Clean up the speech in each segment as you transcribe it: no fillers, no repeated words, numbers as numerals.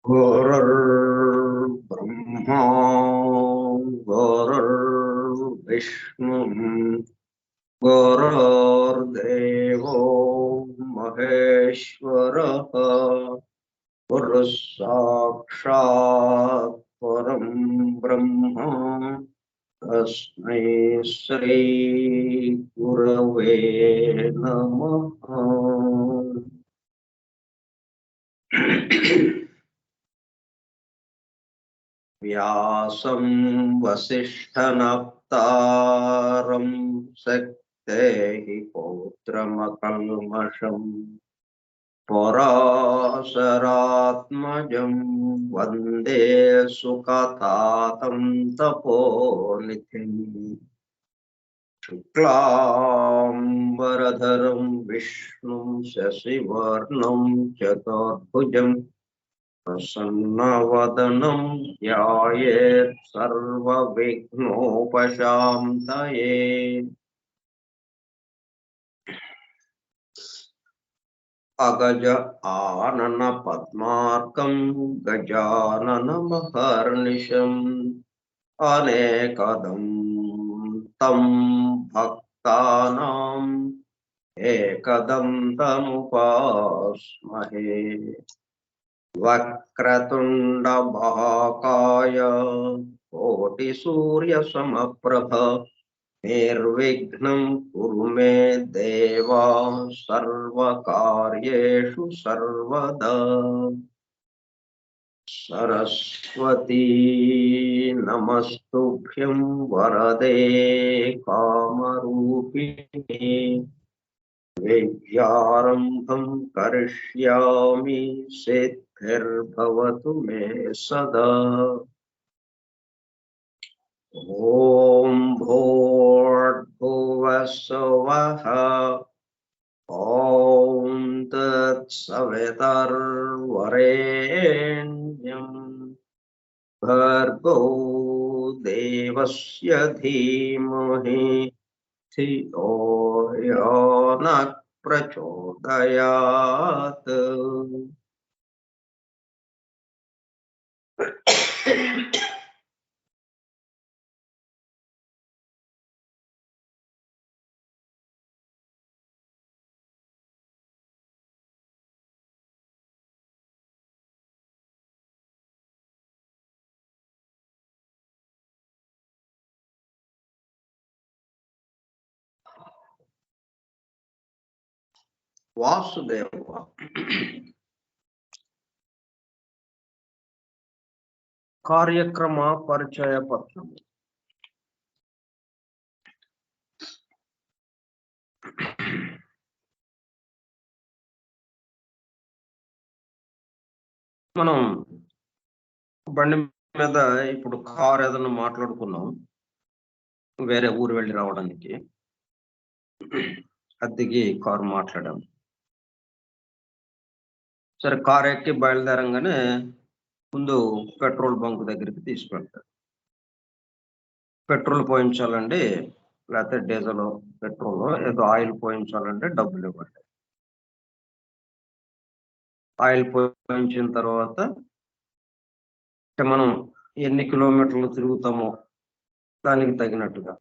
गुरुर्ब्रह्मा गुरुर्विष्णु गुरुर्देवो महेश्वरः गुरुः साक्षात् परं ब्रह्म तस्मै श्री गुरवे नमः। व्यासं वसिष्ठनप्तारं शक्तेः पौत्रमकल्मषम् पराशरात्मजं वन्दे सुकतातं तपोनिधिम् शुक्लाम्बरधरं विष्णुं शशिवर्णं चतुर्भुजं प्रसन्नवदनं ध्यायेत् सर्वविघ्नोपशान्तये। अगज आनन पद्मार्कं गजाननमहर्निशम् अनेकदं तं भक्तानाम् एकदन्तमुपास्महे। वक्रतुण्ड महाकाय कोटिसूर्यसमप्रभ निर्विघ्नं कुरु मे देव सर्वकार्येषु सर्वदा। सरस्वती नमस्तुभ्यं वरदे कामरूपिणे विद्यारम्भं करिष्यामि सिद्धिर्भवतु मे सदा। ॐ भूर्भुवस्सुवः ॐ तत्सवितुर्वरेण्यं भर्गो देवस्य धीमहि धियो यो नः प्रचोदयात्। వాసుదేవ కార్యక్రమ పరిచయ పత్రం. మనం బండి మీద ఇప్పుడు కార్ ఏదైనా మాట్లాడుకున్నాం, వేరే ఊరు వెళ్ళి రావడానికి అద్దెకి కారు మాట్లాడాం. సరే, కార్ ఎక్కి బయలుదేరంగానే ముందు పెట్రోల్ బంక్ దగ్గరికి తీసుకెళ్తారు. పెట్రోల్ పోయించాలండి, లేకపోతే డీజిల్ పెట్రోల్ ఏదో ఆయిల్ పోయించాలంటే డబ్బులు ఇవ్వండి. ఆయిల్ పోయించిన తర్వాత అంటే మనం ఎన్ని కిలోమీటర్లు తిరుగుతామో దానికి తగినట్టుగా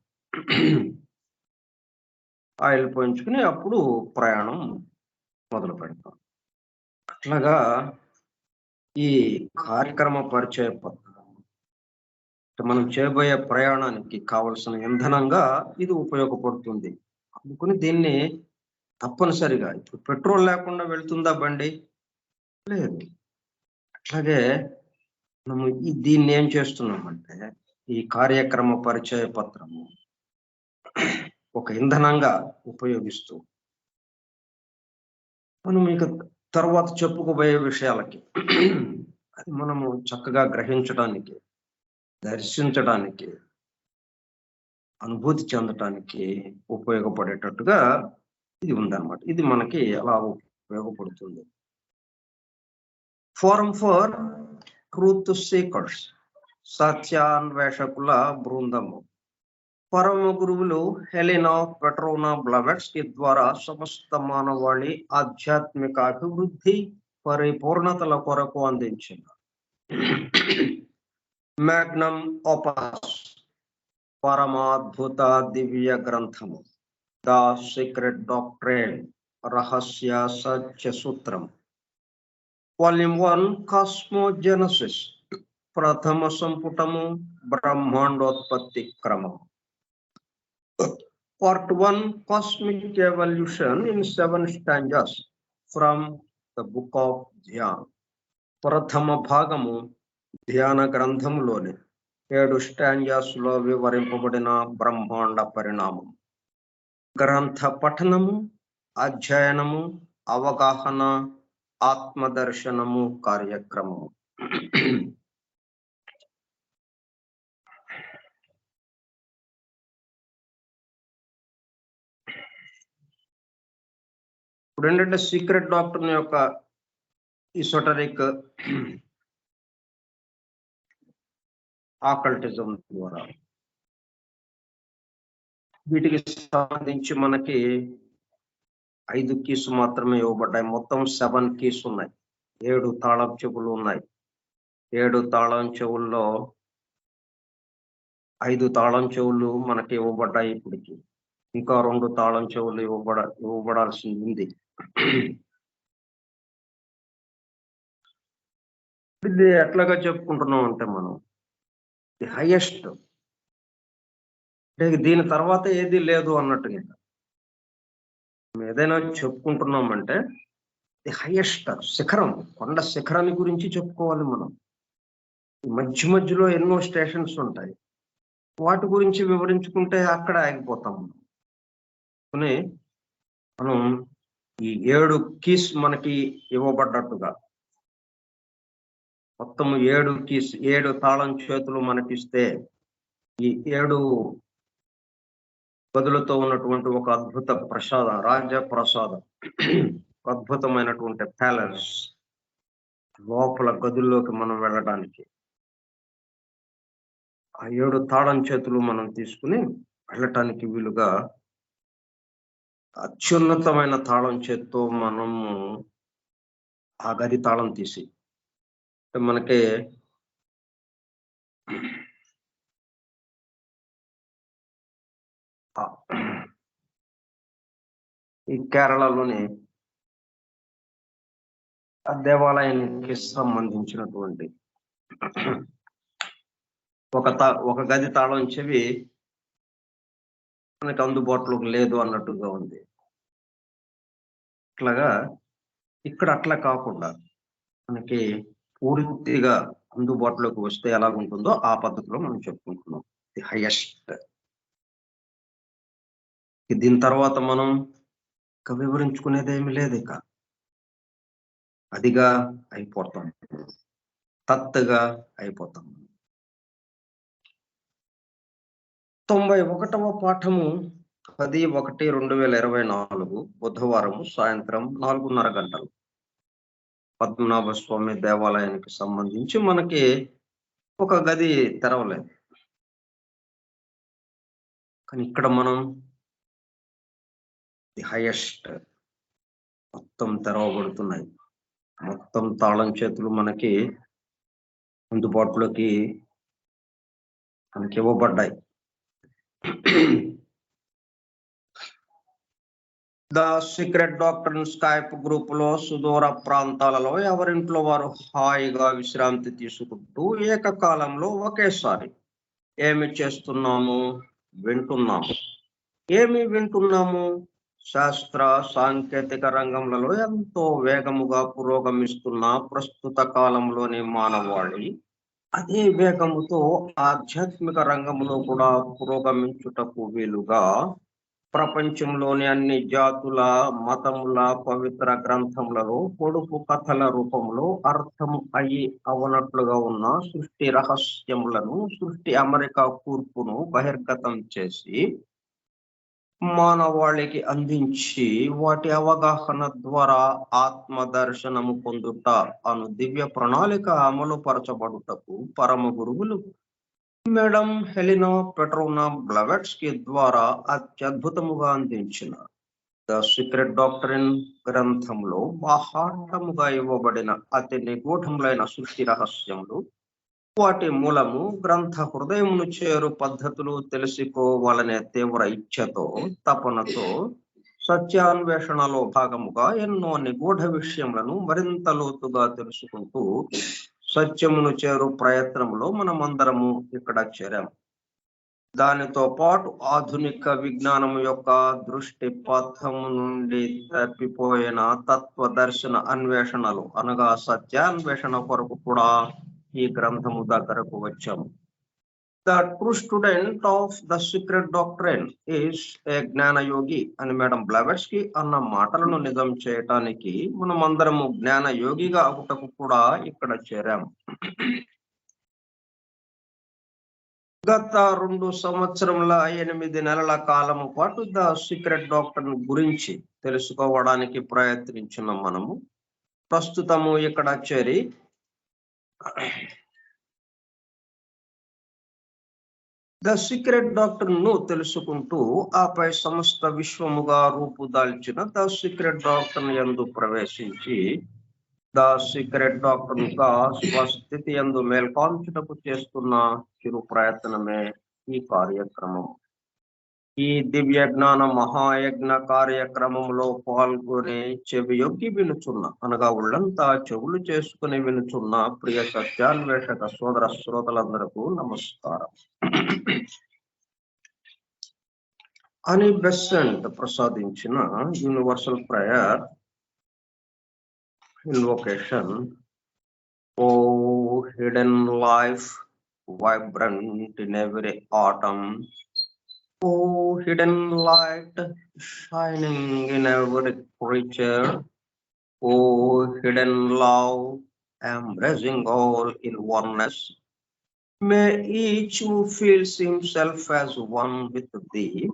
ఆయిల్ పోయించుకుని అప్పుడు ప్రయాణం మొదలు పెడతాం. అట్లాగా ఈ కార్యక్రమ పరిచయ పత్రం మనం చేయబోయే ప్రయాణానికి కావలసిన ఇంధనంగా ఇది ఉపయోగపడుతుంది. అందుకని దీన్ని తప్పనిసరిగా ఇప్పుడు పెట్రోల్ లేకుండా వెళ్తుందా బండి? లేదు. అట్లాగే మనము దీన్ని ఏం చేస్తున్నామంటే ఈ కార్యక్రమ పరిచయ పత్రము ఒక ఇంధనంగా ఉపయోగిస్తూ మనం ఇక తర్వాత చెప్పుకోబోయే విషయాలకి అది మనము చక్కగా గ్రహించడానికి, దర్శించడానికి, అనుభూతి చెందటానికి ఉపయోగపడేటట్టుగా ఇది ఉందన్నమాట. ఇది మనకి అలా ఉపయోగపడుతుంది. ఫోరం ఫర్ ట్రూత్ సీకర్స్, సత్యాన్వేషకుల బృందము. పరమ గురువులు హెలినా పెట్రోనా బ్లవెట్స్కీ ద్వారా సమస్త మానవాళి ఆధ్యాత్మిక అభివృద్ధి పరిపూర్ణతల కొరకు అందించిన మ్యాగ్నమ్ ఓపస్ పరమాద్భుత దివ్య గ్రంథము ద సీక్రెట్ డాక్ట్రైన్, రహస్య సత్య సూత్రం, వాల్యూమ్ 1 కాస్మోజెనసిస్, ప్రథమ సంపుటము బ్రహ్మాండోత్పత్తి క్రమం, Part 1 Cosmic Evolution in 7 stanzas from the Book of Dhyan. ప్రథమ భాగము ధ్యాన గ్రంథంలోని 7 స్టాంజాస్ లో వివరింపబడిన బ్రహ్మాండ పరిణామం. గ్రంథ పఠనము, అధ్యయనము, అవగాహన, ఆత్మదర్శనము కార్యక్రమము. ఇప్పుడు ఏంటంటే సీక్రెట్ డాక్టర్ యొక్క ఈసోటరిక్ ఆకల్టిజం ద్వారా వీటికి సంబంధించి మనకి 5 కీస్ మాత్రమే ఇవ్వబడ్డాయి. మొత్తం 7 కీస్ ఉన్నాయి. 7 తాళం చెవులు ఉన్నాయి. 7 తాళం చెవుల్లో 5 తాళం చెవులు మనకి ఇవ్వబడ్డాయి. ఇప్పటికి ఇంకా 2 తాళం చెవులు ఇవ్వబడాల్సి ఉంది. ఇది ఎట్లాగా చెప్పుకుంటున్నాం అంటే మనం ది హైయెస్ట్, అంటే దీని తర్వాత ఏది లేదు అన్నట్టుగా ఏదైనా చెప్పుకుంటున్నామంటే ది హైయెస్ట్ శిఖరం, కొండ శిఖరాన్ని గురించి చెప్పుకోవాలి మనం. మధ్య మధ్యలో ఎన్నో స్టేషన్స్ ఉంటాయి, వాటి గురించి వివరించుకుంటే అక్కడ ఆగిపోతాం మనం. ఈ 7 కీస్ మనకి ఇవ్వబడ్డట్టుగా మొత్తం 7 కీస్, 7 తాళం చేతులు మనకిస్తే ఈ 7 గదులతో ఉన్నటువంటి ఒక అద్భుత ప్రసాదం, రాజ్య ప్రసాదం, అద్భుతమైనటువంటి ప్యాలెస్ లోపల గదుల్లోకి మనం వెళ్ళడానికి ఆ 7 తాళం చేతులు మనం తీసుకుని వెళ్ళటానికి వీలుగా అత్యున్నతమైన తాళం చేత్తో మనము ఆ గది తాళం తీసి మనకి ఈ కేరళలోని ఆ దేవాలయానికి సంబంధించినటువంటి ఒక గది తాళం చెవి మనకి అందుబాటులోకి లేదు అన్నట్టుగా ఉంది. అట్లాగా ఇక్కడ అట్లా కాకుండా మనకి పూర్తిగా అందుబాటులోకి వస్తే ఎలాగుంటుందో ఆ పద్ధతిలో మనం చెప్పుకుంటున్నాం. The highest. దీని తర్వాత మనం ఇక వివరించుకునేది ఏమి లేదు. ఇక అదిగా అయిపోతాం, తత్తుగా అయిపోతాం. 91వ పాఠము 10/1/2024 బుధవారం సాయంత్రం 4:30 గంటలు పద్మనాభ స్వామి దేవాలయానికి సంబంధించి మనకి ఒక గది తెరవలేదు, కానీ ఇక్కడ మనం ది హైయెస్ట్ మొత్తం తెరవబడుతున్నాయి. మొత్తం తాళం చేతులు మనకి అందుబాటులోకి మనకి ఇవ్వబడ్డాయి. The secret doctor Skype group లో సుదూర ప్రాంతాలలో ఎవరింట్లో వారు హాయిగా విశ్రాంతి తీసుకుంటూ ఏకకాలంలో ఒకేసారి ఏమి చేస్తున్నాము? వింటున్నాము. ఏమి వింటున్నాము? శాస్త్ర సాంకేతిక రంగంలో ఎంతో వేగముగా పురోగమిస్తున్న ప్రస్తుత కాలంలోని మానవాళి అదే వేగముతో ఆధ్యాత్మిక రంగంలో కూడా పురోగమించుటకు వీలుగా ప్రపంచంలోని అన్ని జాతుల మతముల పవిత్ర గ్రంథములలో పొడుపు కథల రూపంలో అర్థం అయి అవనట్లుగా ఉన్న సృష్టి రహస్యములను సృష్టి అమెరికా కూర్పును బహిర్గతం చేసి మానవాళికి అందించి వాటి అవగాహన ద్వారా ఆత్మ దర్శనము పొందుట అను దివ్య ప్రణాళిక అమలు పరచబడుటకు పరమ గురువులు మేడం హెలినా పెట్రోనా బ్లవెట్స్కీ ద్వారా అత్యద్భుతముగా అందించిన ద సీక్రెట్ డాక్టరిన్ గ్రంథంలో బాహాటముగా ఇవ్వబడిన అతి నిగూఢములైన సృష్టి రహస్యములు, వాటి మూలము, గ్రంథ హృదయమును చేరు పద్ధతులు తెలుసుకోవాలనే తీవ్ర ఇచ్ఛతో తపనతో సత్యాన్వేషణలో భాగముగా ఎన్నో నిగూఢ విషయములను మరింత లోతుగా తెలుసుకుంటూ సత్యమును చేరు ప్రయత్నంలో మనమందరము ఇక్కడ చేరాము. దానితో పాటు ఆధునిక విజ్ఞానం యొక్క దృష్టి పథము నుండి తప్పిపోయిన తత్వ దర్శన అన్వేషణలు అనగా సత్యాన్వేషణ కొరకు కూడా ఈ గ్రంథము దగ్గరకు వచ్చాము. The true student of the secret doctrine is a జ్ఞానయోగి అని మేడం బ్లవెట్స్కీ అన్న మాటలను నిజం చేయటానికి మనం అందరము జ్ఞాన యోగిగా అవుటకు కూడా ఇక్కడ చేరాము. గత 2 సంవత్సరముల 8 నెలల కాలము పాటు ద సీక్రెట్ డాక్టర్ గురించి తెలుసుకోవడానికి ప్రయత్నించిన మనము ప్రస్తుతము ఇక్కడ చేరి ద సీక్రెట్ డాక్టర్ ను తెలుసుకుంటూ ఆపై సమస్త విశ్వముగా రూపుదాల్చిన ద సీక్రెట్ డాక్టర్ యందు ప్రవేశించి ద సీక్రెట్ డాక్టర్ గా స్వస్థితి యందు మేల్కొల్చుటకు చేస్తున్న చిరు ప్రయత్నమే ఈ కార్యక్రమం. ఈ దివ్య జ్ఞాన మహాయజ్ఞ కార్యక్రమంలో పాల్గొని చెవియొగ్గి వినుచున్న అనగా ఉళ్ళంతా చెవులు చేసుకుని వినుచున్న ప్రియ సత్యాన్వేషక సోదర శ్రోతలందరకు నమస్కారం. అని బెసెంట్ ప్రసాదించిన universal prayer invocation, O hidden life, vibrant in every atom, O hidden light, shining in every creature, O hidden love, embracing all in oneness, may each who feels himself as one with thee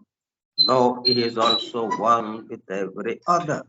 know he is also one with every other.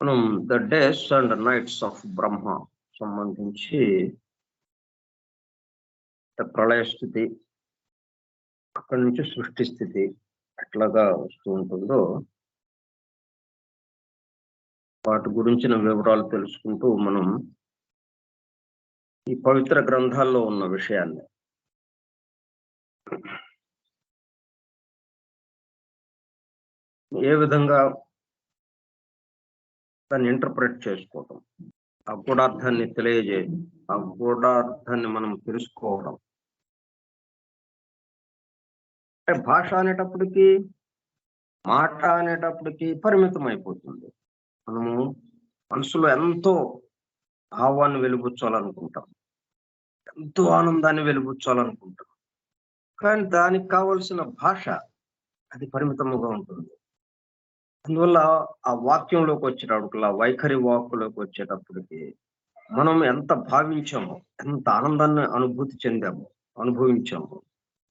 మనం the days and nights of Brahma సంబంధించి ప్రళయ స్థితి, అక్కడి నుంచి సృష్టి స్థితి ఎట్లాగా వస్తూ ఉంటుందో వాటి గురించిన వివరాలు తెలుసుకుంటూ మనం ఈ పవిత్ర గ్రంథాల్లో ఉన్న విషయాన్ని ఏ విధంగా దాన్ని ఇంటర్ప్రెట్ చేసుకోవటం, ఆ గూఢార్థాన్ని ఆ గూఢార్థాన్ని మనం తెలుసుకోవడం. అంటే భాష అనేటప్పటికీ, మాట అనేటప్పటికీ పరిమితం అయిపోతుంది. మనము మనసులో ఎంతో భావాన్ని వెలిబుచ్చాలనుకుంటాం, ఎంతో ఆనందాన్ని వెలిబుచ్చాలనుకుంటాం. కానీ దానికి కావలసిన భాష అది పరిమితముగా ఉంటుంది. అందువల్ల ఆ వాక్యంలోకి వచ్చేటప్పుడు, ఆ వైఖరి వాక్కులోకి వచ్చేటప్పటికి మనం ఎంత భావించామో, ఎంత ఆనందాన్ని అనుభూతి చెందామో, అనుభవించామో,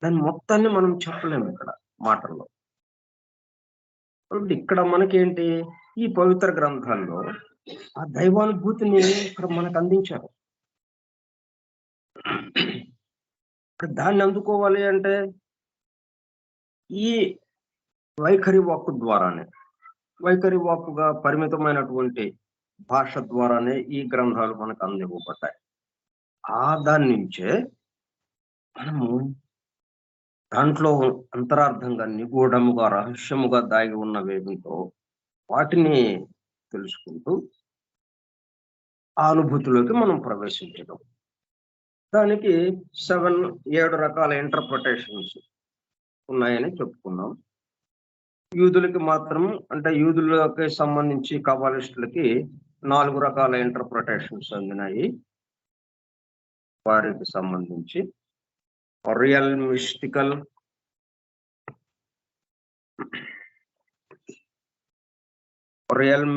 దాన్ని మొత్తాన్ని మనం చెప్పలేము ఇక్కడ మాటల్లో. కాబట్టి ఇక్కడ మనకేంటి, ఈ పవిత్ర గ్రంథాల్లో ఆ దైవానుభూతిని ఇక్కడ మనకు అందించారు. దాన్ని అందుకోవాలి అంటే ఈ వైఖరి వాక్కు ద్వారానే, వైఖరి వాక్కుగా పరిమితమైనటువంటి భాష ద్వారానే ఈ గ్రంథాలు మనకు అందివ్వబడ్డాయి. దాని నుంచే మనము దాంట్లో అంతరార్థంగా, నిగూఢముగా, రహస్యముగా దాగి ఉన్నవేమిటో వాటిని తెలుసుకుంటూ ఆ అనుభూతిలోకి మనం ప్రవేశించడం. దానికి 7 రకాల ఇంటర్ప్రిటేషన్స్ ఉన్నాయని చెప్పుకున్నాం. యూదులకి మాత్రం, అంటే యూదులకి సంబంధించి కబాలిస్టులకి 4 రకాల ఇంటర్ప్రిటేషన్స్ అందినాయి. వారికి సంబంధించి real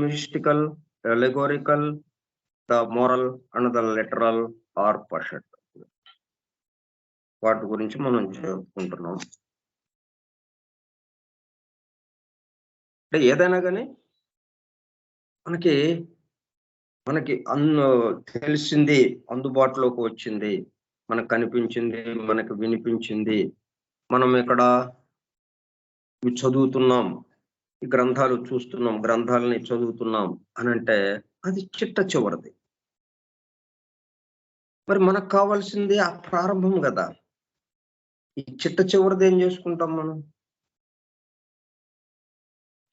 mystical, allegorical, the moral and the literal or peshat. వాటి గురించి మనం చెప్పుకుంటున్నాం. అంటే ఏదైనా కానీ మనకి తెలిసింది, అందుబాటులోకి వచ్చింది, మనకు కనిపించింది, మనకు వినిపించింది, మనం ఇక్కడ చదువుతున్నాం, ఈ గ్రంథాలు చూస్తున్నాం, గ్రంథాలని చదువుతున్నాం అని అంటే అది చిట్ట చివరిది. మరి మనకు కావాల్సింది ఆ ప్రారంభం కదా. ఈ చిట్ట చివరిది ఏం చేసుకుంటాం మనం?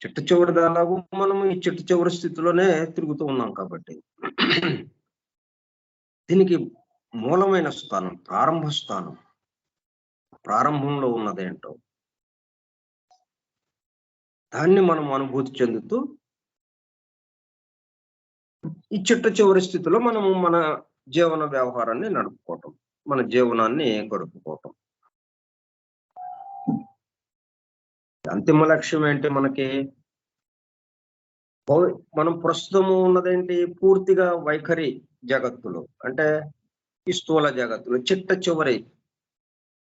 చిట్ట చివరిది అలాగూ మనము ఈ చిట్ట చివరి స్థితిలోనే తిరుగుతూ ఉన్నాం. కాబట్టి దీనికి మూలమైన స్థానం, ప్రారంభ స్థానం, ప్రారంభంలో ఉన్నదేంటో దాన్ని మనం అనుభూతి చెందుతూ ఈ చిట్ట చివరి స్థితిలో మనము మన జీవన వ్యవహారాన్ని నడుపుకోవటం, మన జీవనాన్ని గడుపుకోవటం. అంతిమ లక్ష్యం ఏంటి మనకి? మనం ప్రస్తుతము ఉన్నదేంటి? పూర్తిగా వైఖరి జగత్తులో, అంటే ఈ స్థూల జగత్తులో చిట్ట చివరి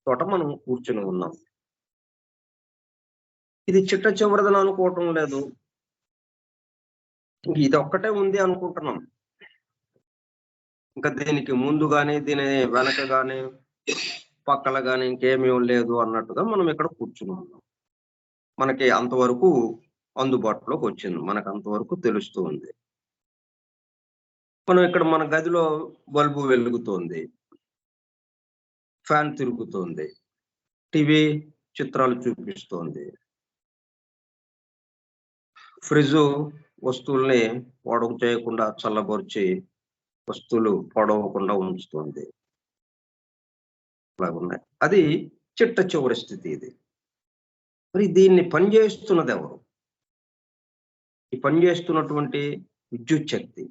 చోట మనం కూర్చుని ఉన్నాం. ఇది చిట్ట చివరిదని అనుకోవటం లేదు, ఇది ఒక్కటే ఉంది అనుకుంటున్నాం. ఇంకా దీనికి ముందు కానీ, దీని వెనక కానీ, పక్కల కానీ ఇంకేమీ లేదు అన్నట్టుగా మనం ఇక్కడ కూర్చుని ఉన్నాం. మనకి అంతవరకు అందుబాటులోకి వచ్చింది, మనకు అంతవరకు తెలుస్తూ ఉంది. మనం ఇక్కడ మన గదిలో బల్బు వెలుగుతోంది, ఫ్యాన్ తిరుగుతోంది, టీవీ చిత్రాలు చూపిస్తోంది, ఫ్రిడ్జ్ వస్తువుల్ని పొడవు చేయకుండా చల్లబరిచి వస్తువులు పొడవకుండా ఉంచుతుంది. అలాగున్నాయి. అది చిట్ట చివరి స్థితి. ఇది మరి దీన్ని పనిచేస్తున్నది ఎవరు? ఈ పనిచేస్తున్నటువంటి విద్యుత్ శక్తి.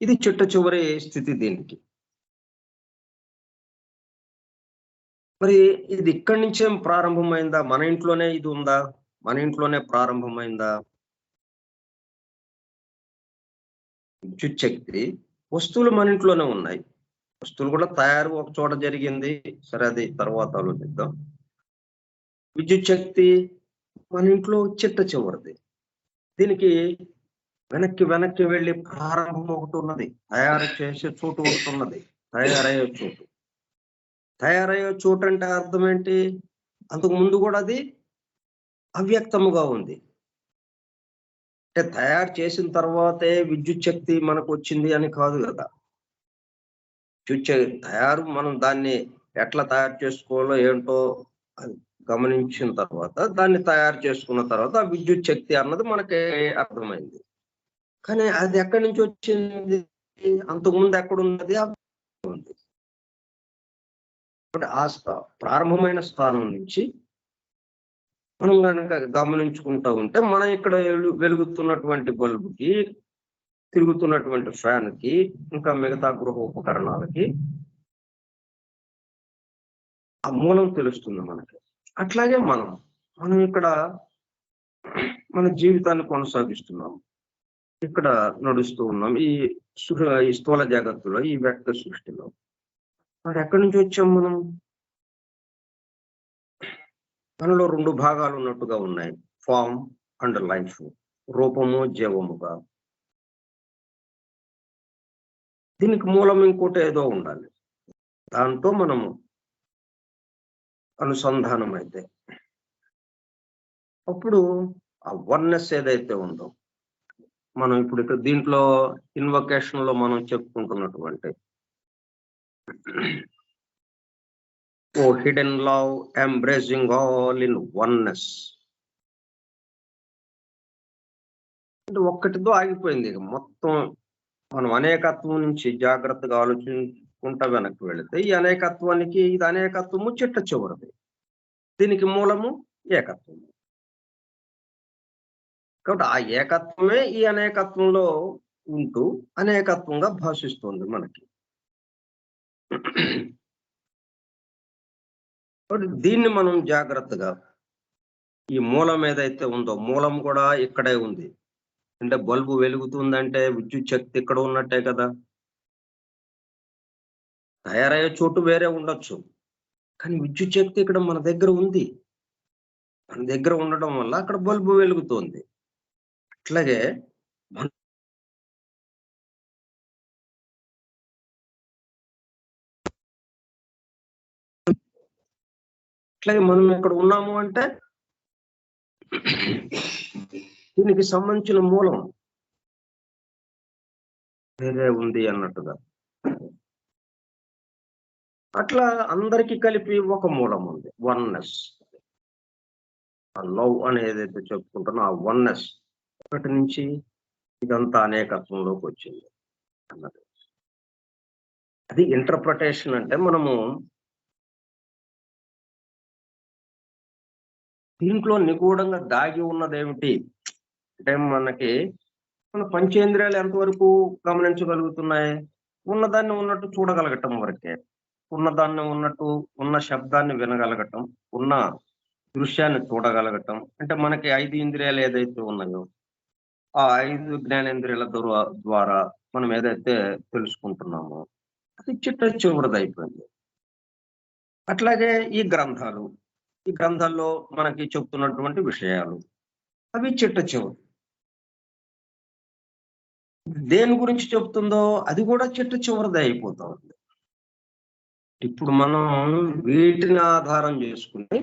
ఇది చిట్ట చివరి స్థితి దీనికి. మరి ఇది ఇక్కడి నుంచే ప్రారంభమైందా? మన ఇంట్లోనే ఇది ఉందా? మన ఇంట్లోనే ప్రారంభమైందా? విద్యుత్ శక్తి, వస్తువులు మన ఇంట్లోనే ఉన్నాయి. వస్తువులు కూడా తయారు ఒక చోట జరిగింది, సరే అది తర్వాత ఆలోచిద్దాం. విద్యుత్ శక్తి మన ఇంట్లో చిట్ట చివరిది. దీనికి వెనక్కి వెళ్ళి ప్రారంభం ఒకటి ఉన్నది, తయారు చేసే చోటు ఒకటి ఉన్నది, తయారయ్యే చోటు అంటే అర్థం ఏంటి? అంతకు ముందు కూడా అది అవ్యక్తముగా ఉంది. అంటే తయారు చేసిన తర్వాతే విద్యుత్ శక్తి మనకు వచ్చింది అని కాదు కదా. తయారు మనం దాన్ని ఎట్లా తయారు చేసుకోవాలో ఏంటో గమనించిన తర్వాత దాన్ని తయారు చేసుకున్న తర్వాత ఆ విద్యుత్ శక్తి అన్నది మనకి అర్థమైంది. కానీ అది ఎక్కడి నుంచి వచ్చింది? అంతకుముందు ఎక్కడున్నది? ఉంది. ఆ ప్రారంభమైన స్థానం నుంచి మనం కనుక గమనించుకుంటూ ఉంటే మనం ఇక్కడ వెలుగుతున్నటువంటి బల్బుకి, తిరుగుతున్నటువంటి ఫ్యాన్ కి, ఇంకా మిగతా గృహ ఉపకరణాలకి ఆ మూలం తెలుస్తుంది మనకి. అట్లాగే మనం ఇక్కడ మన జీవితాన్ని కొనసాగిస్తున్నాం, ఇక్కడ నడుస్తూ ఉన్నాం ఈ స్థూల జగత్తులో, ఈ వ్యక్త సృష్టిలో. మరి ఎక్కడి నుంచి వచ్చాం మనం? మనలో 2 భాగాలు ఉన్నట్టుగా ఉన్నాయి, ఫామ్ అండ్ లైఫ్, రూపము జీవముగా. దీనికి మూలం ఇంకోటి ఏదో ఉండాలి. దాంతో మనము అనుసంధానం అయితే అప్పుడు ఆ వన్నెస్ ఏదైతే ఉందో, మనం ఇప్పుడు ఇక్కడ దీంట్లో ఇన్వొకేషన్ లో మనం చెప్పుకుంటున్నటువంటి O hidden love embracing all in oneness అంటే ఒక్కటితో ఆగిపోయింది. ఇక మొత్తం మనం అనేకత్వం నుంచి జాగ్రత్తగా ఆలోచించుకుంటా వెనక్కి వెళితే ఈ అనేకత్వానికి, ఇది అనేకత్వము చిట్ట చివరిది. దీనికి మూలము ఏకత్వము. కాబట్టి ఆ ఏకత్వమే ఈ అనేకత్వంలో ఉంటూ అనేకత్వంగా భాషిస్తుంది మనకి. దీన్ని మనం జాగ్రత్తగా, ఈ మూలం ఏదైతే ఉందో, మూలం కూడా ఇక్కడే ఉంది. అంటే బల్బు వెలుగుతుందంటే విద్యుత్ శక్తి ఇక్కడ ఉన్నట్టే కదా. తయారయ్యే చోటు వేరే ఉండొచ్చు, కానీ విద్యుత్ శక్తి ఇక్కడ మన దగ్గర ఉంది. మన దగ్గర ఉండడం వల్ల అక్కడ బల్బు వెలుగుతుంది. అట్లాగే మనం ఇక్కడ ఉన్నాము అంటే దీనికి సంబంధించిన మూలం వేరే ఉంది అన్నట్టుగా. అట్లా అందరికి కలిపి ఒక మూలం ఉంది, వన్నెస్. ఆ లవ్ అనేది ఏదైతే చెప్పుకుంటున్నా ఆ వన్నెస్ ఒకటి నుంచి ఇదంతా అనేకత్వంలోకి వచ్చింది అన్నది. అది ఇంటర్ప్రిటేషన్. అంటే మనము దీంట్లో నిగూఢంగా దాగి ఉన్నదేమిటి అంటే, మన పంచేంద్రియాలు ఎంతవరకు గమనించగలుగుతున్నాయి? ఉన్నదాన్ని ఉన్నట్టు చూడగలగటం వరకే. ఉన్నదాన్ని ఉన్నట్టు, ఉన్న శబ్దాన్ని వినగలగటం, ఉన్న దృశ్యాన్ని చూడగలగటం. అంటే మనకి 5 ఇంద్రియాలు ఏదైతే ఉన్నాయో ఆ 5 జ్ఞానేంద్రియాల ద్వారా మనం ఏదైతే తెలుసుకుంటున్నామో అది చిట్ట చివరిదైపోయింది. అట్లాగే ఈ గ్రంథాల్లో మనకి చెప్తున్నటువంటి విషయాలు అవి చిట్ట చివరి. దేని గురించి చెప్తుందో అది కూడా చిట్ట చివరిదే అయిపోతా ఉంది. ఇప్పుడు మనం వీటిని ఆధారం చేసుకుని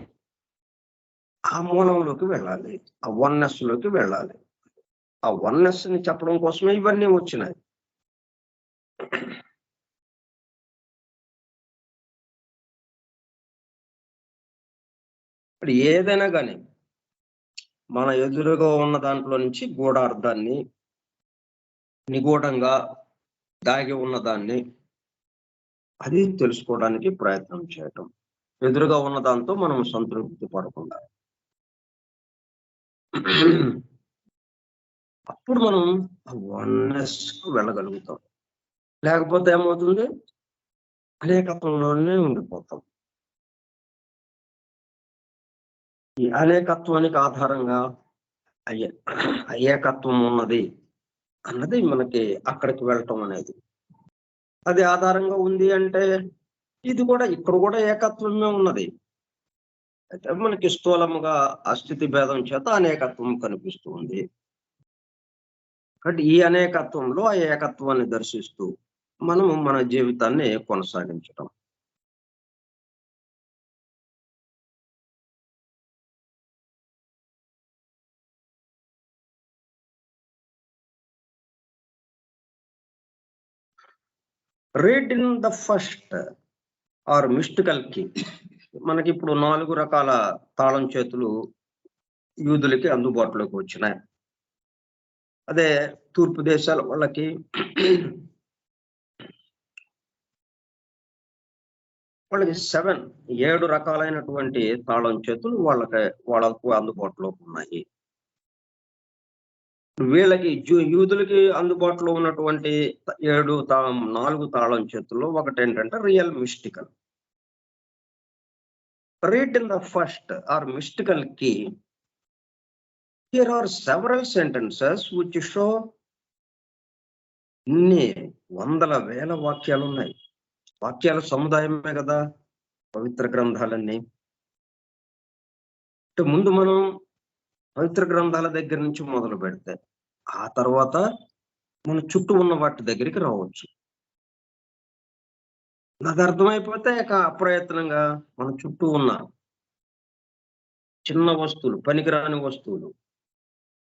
ఆ మూలంలోకి వెళ్ళాలి, ఆ వన్నెస్ లోకి వెళ్ళాలి. ఆ వన్నెస్ ని చెప్పడం కోసమే ఇవన్నీ వచ్చినాయి. ఇప్పుడు ఏదైనా కానీ మన ఎదురుగా ఉన్న దాంట్లో నుంచి గూఢార్థాన్ని, నిగూఢంగా దాగి ఉన్నదాన్ని అది తెలుసుకోవడానికి ప్రయత్నం చేయటం. ఎదురుగా ఉన్న దాంతో మనం సంతృప్తి పడకుండా అప్పుడు మనం వన్నెస్ కు వెళ్ళగలుగుతాం. లేకపోతే ఏమవుతుంది? అనేకత్వంలోనే ఉండిపోతాం. ఈ అనేకత్వానికి ఆధారంగా ఏకత్వం ఉన్నది అన్నది మనకి అక్కడికి వెళ్ళటం అనేది. అది ఆధారంగా ఉంది అంటే ఇది కూడా, ఇక్కడ కూడా ఏకత్వమే ఉన్నది. అయితే మనకి స్థూలముగా అస్థితి భేదం చేత అనేకత్వం కనిపిస్తూ ఉంది. కాబట్టి ఈ అనేకత్వంలో ఆ ఏకత్వాన్ని దర్శిస్తూ మనము మన జీవితాన్ని కొనసాగించటం. Read in the first or mystical key మనకి ఇప్పుడు 4 రకాల తాళం చేతులు యూదులకి అందుబాటులోకి వచ్చినాయి. అదే తూర్పు దేశాల వాళ్ళకి వాళ్ళకి 7 రకాలైనటువంటి తాళం చేతులు వాళ్ళకు అందుబాటులోకి ఉన్నాయి. వీళ్ళకి యూదులకి అందుబాటులో ఉన్నటువంటి 4 తాళం చేతుల్లో ఒకటేంటంటే real mystical. Read in the first or mystical key. Here are several sentences which show ఇన్ని వందల వేల వాక్యాలు ఉన్నాయి. వాక్యాల సముదాయమే కదా పవిత్ర గ్రంథాలన్నీ. ముందు మనం పవిత్ర గ్రంథాల దగ్గర నుంచి మొదలు పెడితే ఆ తర్వాత మన చుట్టూ ఉన్న వాటి దగ్గరికి రావచ్చు. నాకు అర్థమైపోతే అప్రయత్నంగా మన చుట్టూ ఉన్న చిన్న వస్తువులు, పనికిరాని వస్తువులు,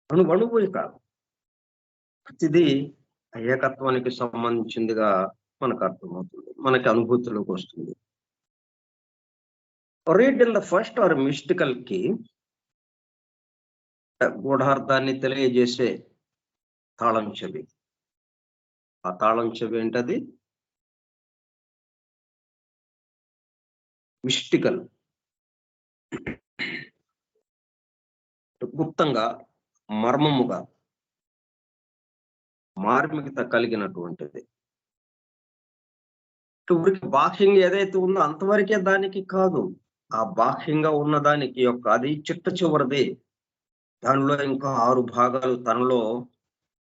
అణువు కాదు, ప్రతిదీ ఏకత్వానికి సంబంధించిందిగా మనకు అర్థమవుతుంది, మనకి అనుభూతిలోకి వస్తుంది. Read in the first or mystical కి గూఢార్థాన్ని తెలియజేసే తాళం చెవి. ఆ తాళం చెవి ఏంటది? మిస్టికల్, గుప్తంగా, మర్మముగా, మార్మికత కలిగినటువంటిది. ఊరికి బాహ్యంగా ఏదైతే ఉందో అంతవరకే దానికి కాదు, ఆ బాహ్యంగా ఉన్న దానికి అది చిట్ట చివరిది. దానిలో ఇంకా 6 భాగాలు తనలో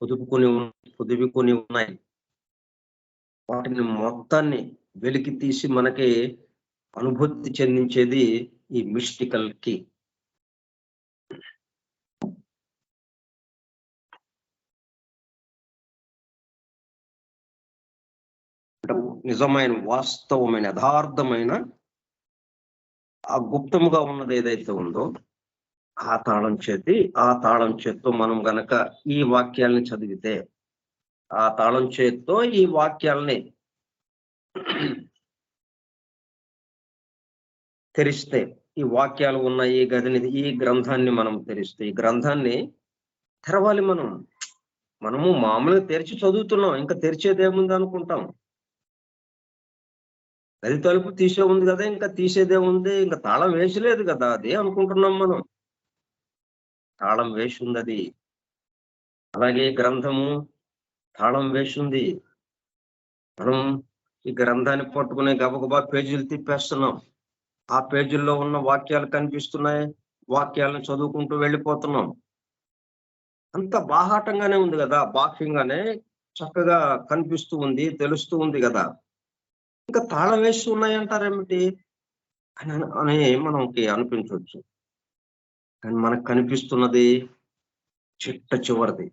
పొదుపుకొని ఉన్నాయి. వాటిని మొత్తాన్ని వెలికి తీసి మనకి అనుభూతి చెందించేది ఈ మిస్టికల్ కి. నిజమైన, వాస్తవమైన, యథార్థమైన ఆ గుప్తముగా ఉన్నది ఏదైతే ఉందో ఆ తాళం చేత్తో మనం గనక ఈ వాక్యాలని చదివితే, ఆ తాళం చేత్తో ఈ వాక్యాలని తెరిస్తే, ఈ వాక్యాలు ఉన్న ఈ గదిని, ఈ గ్రంథాన్ని మనం తెరిస్తే, ఈ గ్రంథాన్ని తెరవాలి. మనము మామూలుగా తెరిచి చదువుతున్నాం, ఇంకా తెరిచేదేముంది అనుకుంటాం. గది తలుపు తీసే ఉంది కదా, ఇంకా తీసేదేముంది, ఇంకా తాళం వేసలేదు కదా అదే అనుకుంటున్నాం మనం. తాళం వేసింది అది. అలాగే గ్రంథము తాళం వేసింది. మనం ఈ గ్రంథాన్ని పట్టుకునే గబగబా పేజీలు తిప్పేస్తున్నాం. ఆ పేజీల్లో ఉన్న వాక్యాలు కనిపిస్తున్నాయి, వాక్యాలను చదువుకుంటూ వెళ్ళిపోతున్నాం. అంత బాహాటంగానే ఉంది కదా, బాహ్యంగానే చక్కగా కనిపిస్తూ ఉంది, తెలుస్తూ ఉంది కదా. ఇంకా తాళం వేసి ఉన్నాయంటారేమిటి అని మనకి అనిపించవచ్చు. కానీ మనకు కనిపిస్తున్నది చిట్ట చివరిది,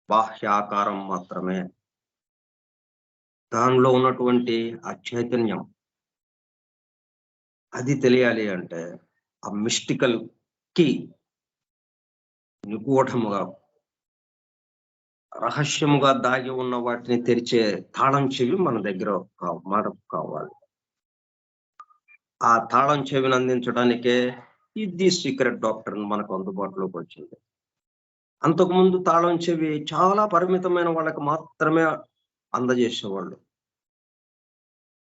బాహ్యాకారం మాత్రమే. దానిలో ఉన్నటువంటి ఆ చైతన్యం అది తెలియాలి అంటే ఆ మిస్టికల్ కి, నిగూఢముగా, రహస్యముగా దాగి ఉన్న వాటిని తెరిచే తాళం చెవి మన దగ్గర మనకు కావాలి. ఆ తాళం చెవిని అందించడానికే ఇది సీక్రెట్ డాక్టర్ మనకు అందుబాటులోకి వచ్చింది. అంతకుముందు తాళం చెవి చాలా పరిమితమైన వాళ్ళకి మాత్రమే అందజేసేవాళ్ళు.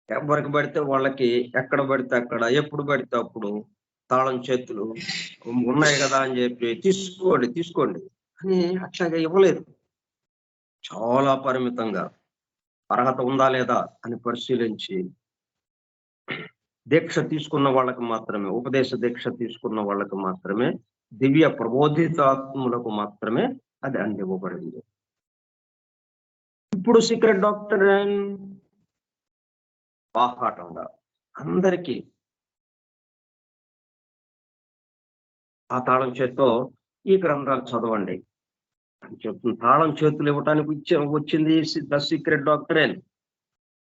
ఎవరికి పడితే వాళ్ళకి, ఎక్కడ పడితే అక్కడ, ఎప్పుడు పడితే అప్పుడు తాళం చేతులు ఉన్నాయి కదా అని చెప్పి తీసుకోండి అని అట్లాగే ఇవ్వలేదు. చాలా పరిమితంగా అర్హత ఉందా లేదా అని పరిశీలించి దీక్ష తీసుకున్న వాళ్ళకి మాత్రమే, ఉపదేశ దీక్ష తీసుకున్న వాళ్ళకి మాత్రమే, దివ్య ప్రబోధితాత్ములకు మాత్రమే అది అందివ్వబడింది. ఇప్పుడు సీక్రెట్ డాక్టర్ బాహాటంగా అందరికీ ఆ తాళం చేత్తో ఈ గ్రంథాలు చదవండి అని చెప్తుంది. తాళం చేతులు ఇవ్వటానికి వచ్చింది ద సీక్రెట్ డాక్టర్.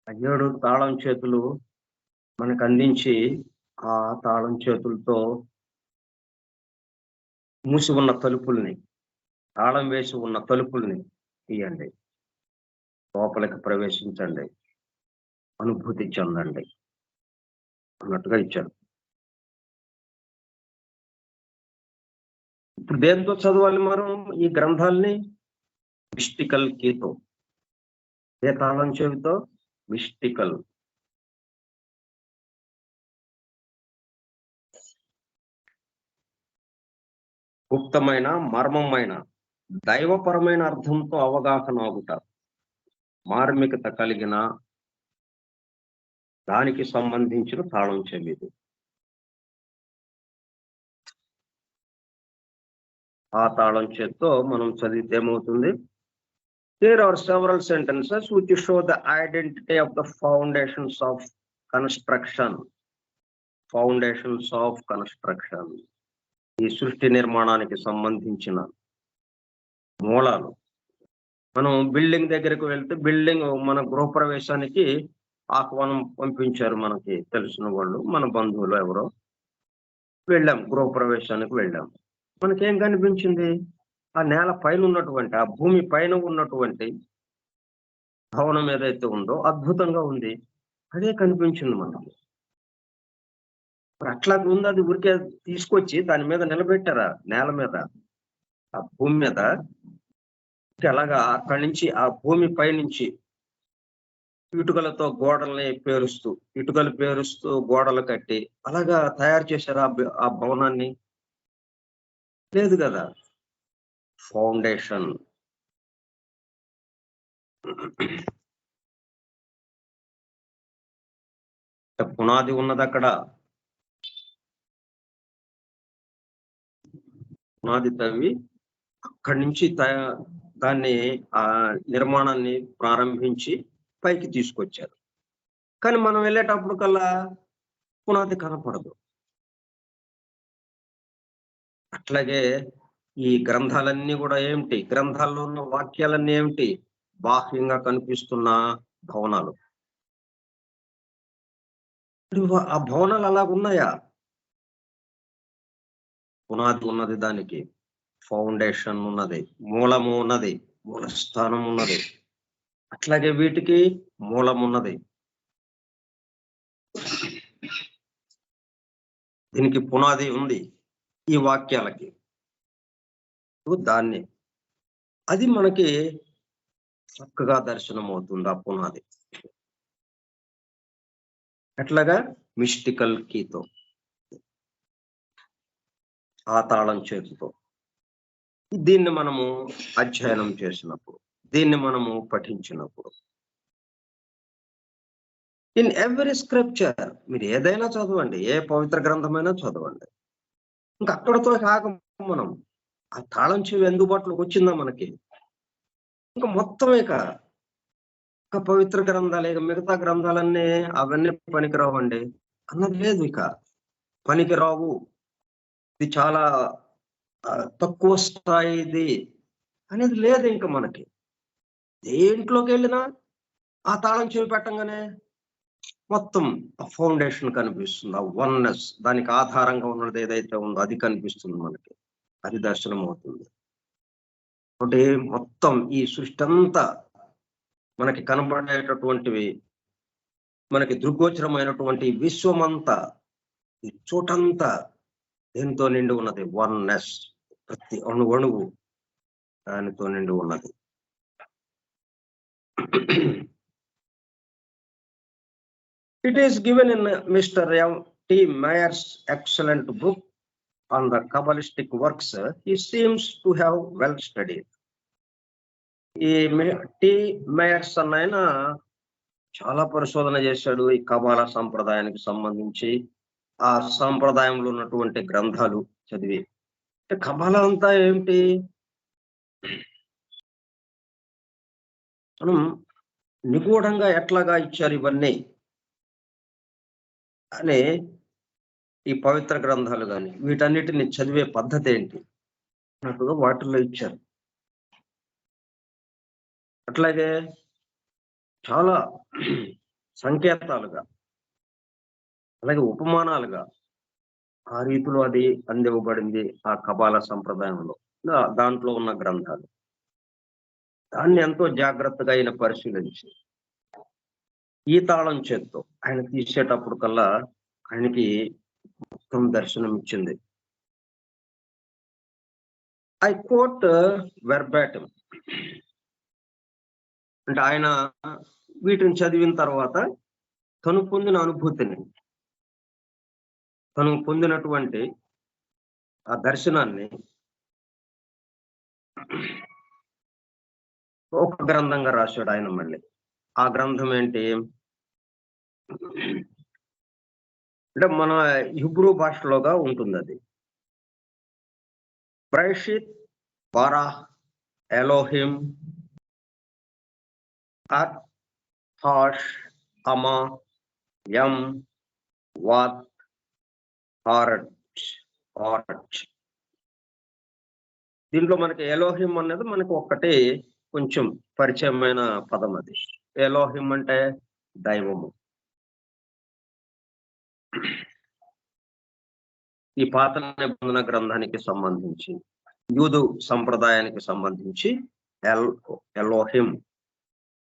7 తాళం చేతులు మనకు అందించి ఆ తాళం చేతులతో మూసి ఉన్న తలుపుల్ని, తాళం వేసి ఉన్న తలుపుల్ని తీయండి, లోపలికి ప్రవేశించండి, అనుభూతి చెందండి. అన్నట్టుగా ఇచ్చారు. ఇప్పుడు దేంతో చదవాలి మనం ఈ గ్రంథాలని? మిస్టికల్ కీతో. ఏ తాళం చెవితో? మిస్టికల్. గుప్తమైన, మర్మమైన, దైవపరమైన అర్థంతో అవగాహన అవుట, మార్మికత కలిగిన దానికి సంబంధించిన తాళం చెవిది. ఆ తాళం చేత్తో మనం చదివితే ఏమవుతుంది? There are several sentences which show the identity of the foundations of construction. Foundations of construction. ఈ సృష్టి నిర్మాణానికి సంబంధించిన మూలాలు. మనం బిల్డింగ్ దగ్గరకు వెళ్తే బిల్డింగ్ మన గృహప్రవేశానికి ఆహ్వానం పంపించారు, మనకి తెలిసిన వాళ్ళు, మన బంధువులు ఎవరో. వెళ్ళాం, గృహప్రవేశానికి వెళ్ళాం. మనకేం కనిపించింది? ఆ నేల పైన ఉన్నటువంటి, ఆ భూమి పైన ఉన్నటువంటి భవనం ఏదైతే ఉందో అద్భుతంగా ఉంది, అదే కనిపించింది మనకి. అట్లా ఉంది, అది ఊరికే తీసుకొచ్చి దాని మీద నిలబెట్టారా? నేల మీద, ఆ భూమి మీద. అలాగా అక్కడి నుంచి, ఆ భూమి పై నుంచి ఇటుకలతో గోడల్ని పేరుస్తూ, ఇటుకలు పేరుస్తూ గోడలు కట్టి అలాగా తయారు చేశారు ఆ భవనాన్ని? లేదు కదా. ఫౌండేషన్. పునాది ఉన్నది అక్కడ. పునాది తవ్వి అక్కడి నుంచి దాన్ని, ఆ నిర్మాణాన్ని ప్రారంభించి పైకి తీసుకొచ్చారు. కానీ మనం వెళ్ళేటప్పుడు కల్లా పునాది కనపడదు. అట్లాగే ఈ గ్రంథాలన్నీ కూడా ఏమిటి? గ్రంథాల్లో ఉన్న వాక్యాలన్నీ ఏమిటి? బాహ్యంగా కనిపిస్తున్న భవనాలు. ఆ భవనాలు అలాగున్నాయా? పునాది ఉన్నది, దానికి ఫౌండేషన్ ఉన్నది, మూలము ఉన్నది, మూల స్థానం ఉన్నది. అట్లాగే వీటికి మూలం ఉన్నది. దీనికి పునాది ఉంది ఈ వాక్యాలకి. దాన్ని, అది మనకి చక్కగా దర్శనం అవుతుంది ఆ పునాది. ఎట్లాగా? మిస్టికల్ కీతో, ఆ తాళం చేతితో. దీన్ని మనము అధ్యయనం చేసినప్పుడు, దీన్ని మనము పఠించినప్పుడు, ఇన్ ఎవ్రీ స్క్రిప్చర్, మీరు ఏదైనా చదవండి, ఏ పవిత్ర గ్రంథమైనా చదవండి, ఇంకా అక్కడతో కాక మనం ఆ తాళం చెవి అందుబాటులోకి వచ్చిందా మనకి? ఇంకా మొత్తం ఇక పవిత్ర గ్రంథాలు, ఇక మిగతా గ్రంథాలన్నీ అవన్నీ పనికిరావండి అన్నది లేదు. ఇక పనికిరావు, ఇది చాలా తక్కువ స్థాయిది అనేది లేదు ఇంకా మనకి. దేంట్లోకి వెళ్ళినా ఆ తాళం చెవి పెట్టంగానే మొత్తం ఆ ఫౌండేషన్ కనిపిస్తుంది, ఆ వన్నెస్, దానికి ఆధారంగా ఉన్నది ఏదైతే ఉందో అది కనిపిస్తుంది మనకి, అది దర్శనం అవుతుంది. అంటే మొత్తం ఈ సృష్టి అంతా మనకి కనబడేటటువంటివి, మనకి దృగ్గోచరమైనటువంటి విశ్వమంతా, ఈ చోటంతా దేంతో నిండి ఉన్నది? వన్నెస్. ప్రతి అణువు దానితో నిండి ఉన్నది. It is given in Mr. T. Mayer's excellent book on the Kabbalistic works. He seems to have well studied. ఈ టి మేయర్స్ అన్న ఆయన చాలా పరిశోధన చేశాడు ఈ కబాలా సంప్రదాయానికి సంబంధించి. ఆ సంప్రదాయంలో ఉన్నటువంటి గ్రంథాలు చదివి, కబాలా అంతా ఏమిటి, మనం నిగూఢంగా ఎట్లాగా ఇచ్చారు ఇవన్నీ అని, ఈ పవిత్ర గ్రంథాలు కానీ వీటన్నిటిని చదివే పద్ధతి ఏంటి అన్నట్టుగా వాటిల్లో ఇచ్చారు. అట్లాగే చాలా సంకేతాలుగా, అలాగే ఉపమానాలుగా ఆ రీతిలో అది అందివ్వబడింది ఆ కబాలా సంప్రదాయంలో, దాంట్లో ఉన్న గ్రంథాలు. దాన్ని ఎంతో జాగ్రత్తగా ఆయన పరిశీలించి ఈ తాళం చేత్తో ఆయన తీసేటప్పుడు కల్లా ఆయనకి మొత్తం దర్శనం ఇచ్చింది. I quote verbatim. అంటే ఆయన వీటిని చదివిన తర్వాత తను పొందిన అనుభూతిని, తను పొందినటువంటి ఆ దర్శనాన్ని ఒక గ్రంథంగా రాశాడు ఆయన. మళ్ళీ ఆ గ్రంథం ఏంటి అంటే మన హిబ్రూ భాషలోగా ఉంటుంది అది. బ్రైషిత్ బారా ఎలోహిం అత్ హాష్ అమా యం వాత్ హారచ్. దీంట్లో మనకి ఎలోహిం అనేది మనకు ఒక్కటి కొంచెం పరిచయమైన పదం. అది ఎలోహిం అంటే దైవము. ఈ పాత నిబంధన గ్రంథానికి సంబంధించి, యూదు సంప్రదాయానికి సంబంధించి ఎలోహిం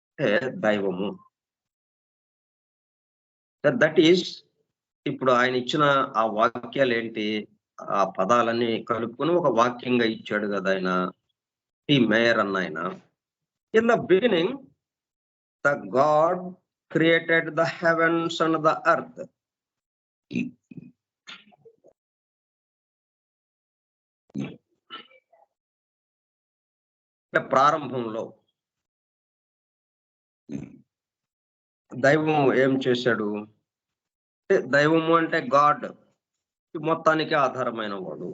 అంటే దైవము. దట్ ఈస్ ఇప్పుడు ఆయన ఇచ్చిన ఆ వాక్యాలు ఏంటి, ఆ పదాలన్నీ కలుపుకొని ఒక వాక్యంగా ఇచ్చాడు కదా ఆయన. ఈ మేయర్ అన్న ఆయన, in the beginning the God created the heavens and the earth. ప్రారంభంలో దైవం ఏం చేశాడు? దైవము అంటే గాడ్, మొత్తానికి ఆధారమైన వాడు.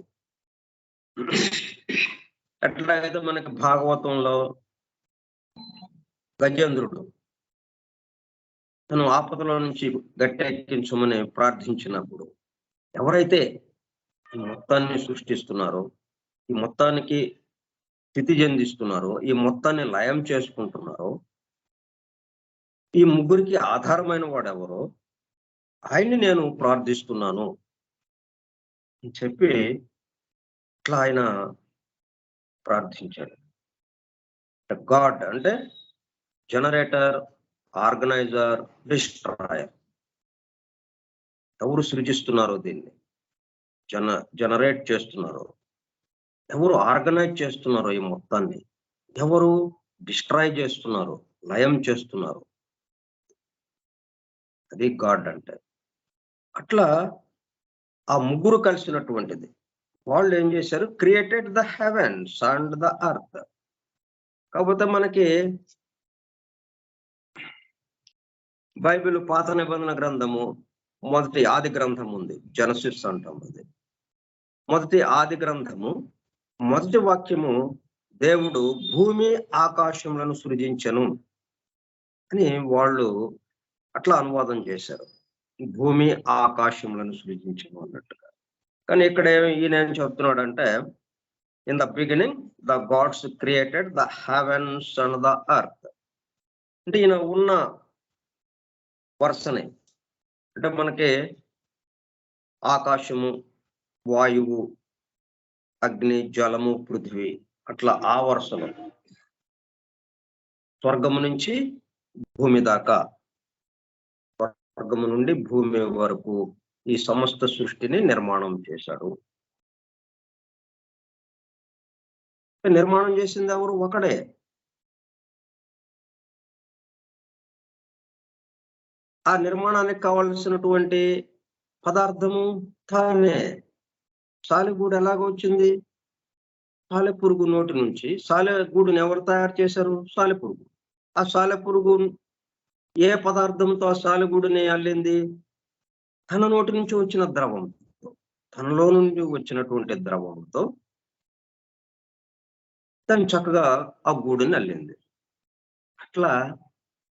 ఎట్లాగైతే మనకి భాగవతంలో గజేంద్రుడు తను ఆపదలో నుంచి గట్టెక్కించమని ప్రార్థించినప్పుడు, ఎవరైతే ఈ మొత్తాన్ని సృష్టిస్తున్నారో, ఈ మొత్తానికి స్థితి చెందిస్తున్నారో, ఈ మొత్తాన్ని లయం చేసుకుంటున్నారో, ఈ ముగ్గురికి ఆధారమైన వాడెవరో ఆయన్ని నేను ప్రార్థిస్తున్నాను అని చెప్పి ఇట్లా ఆయన ప్రార్థించాడు. గాడ్ అంటే జనరేటర్, ఆర్గనైజర్, డిస్ట్రాయర్. ఎవరు సృజిస్తున్నారో దీన్ని, జనరేట్ చేస్తున్నారో, ఎవరు ఆర్గనైజ్ చేస్తున్నారో, ఈ మొత్తాన్ని ఎవరు డిస్ట్రాయ్ చేస్తున్నారు, లయం చేస్తున్నారు, అది గాడ్ అంటే. అట్లా ఆ ముగ్గురు కలిసినటువంటిది. వాళ్ళు ఏం చేశారు? Created the heavens and the earth. కాకపోతే మనకి బైబిల్ పాత నిబంధన గ్రంథము మొదటి ఆది గ్రంథం ఉంది, జెనసిస్ అంటాం. అది మొదటి ఆది గ్రంథము మొదటి వాక్యము, దేవుడు భూమి ఆకాశములను సృజించెను అని వాళ్ళు అట్లా అనువాదం చేశారు, భూమి ఆకాశములను సృజించెను అన్నట్టుగా. కానీ ఇక్కడ ఈయన ఏం చెప్తున్నాడంటే, in the beginning the gods created the heavens and the earth. అంటే ఈయన ఉన్న వరుసని, అంటే మనకి ఆకాశము, వాయువు, అగ్ని, జలము, పృథ్వీ, అట్లా ఆ వరుసలో స్వర్గము నుంచి భూమి దాకా, స్వర్గము నుండి భూమి వరకు ఈ సమస్త సృష్టిని నిర్మాణం చేశాడు. నిర్మాణం చేసింది ఎవరు? ఒకడే. ఆ నిర్మాణానికి కావాల్సినటువంటి పదార్థము తానే. సాలెగూడు ఎలాగొచ్చింది? సాలెపురుగు నోటి నుంచి. సాలెగూడుని ఎవరు తయారు చేశారు? సాలెపురుగు. ఆ సాలెపురుగు ఏ పదార్థంతో ఆ సాలెగూడుని అల్లింది? తన నోటి నుంచి వచ్చిన ద్రవంతో, తనలో నుండి వచ్చినటువంటి ద్రవంతో తను చక్కగా ఆ గూడుని అల్లింది. అట్లా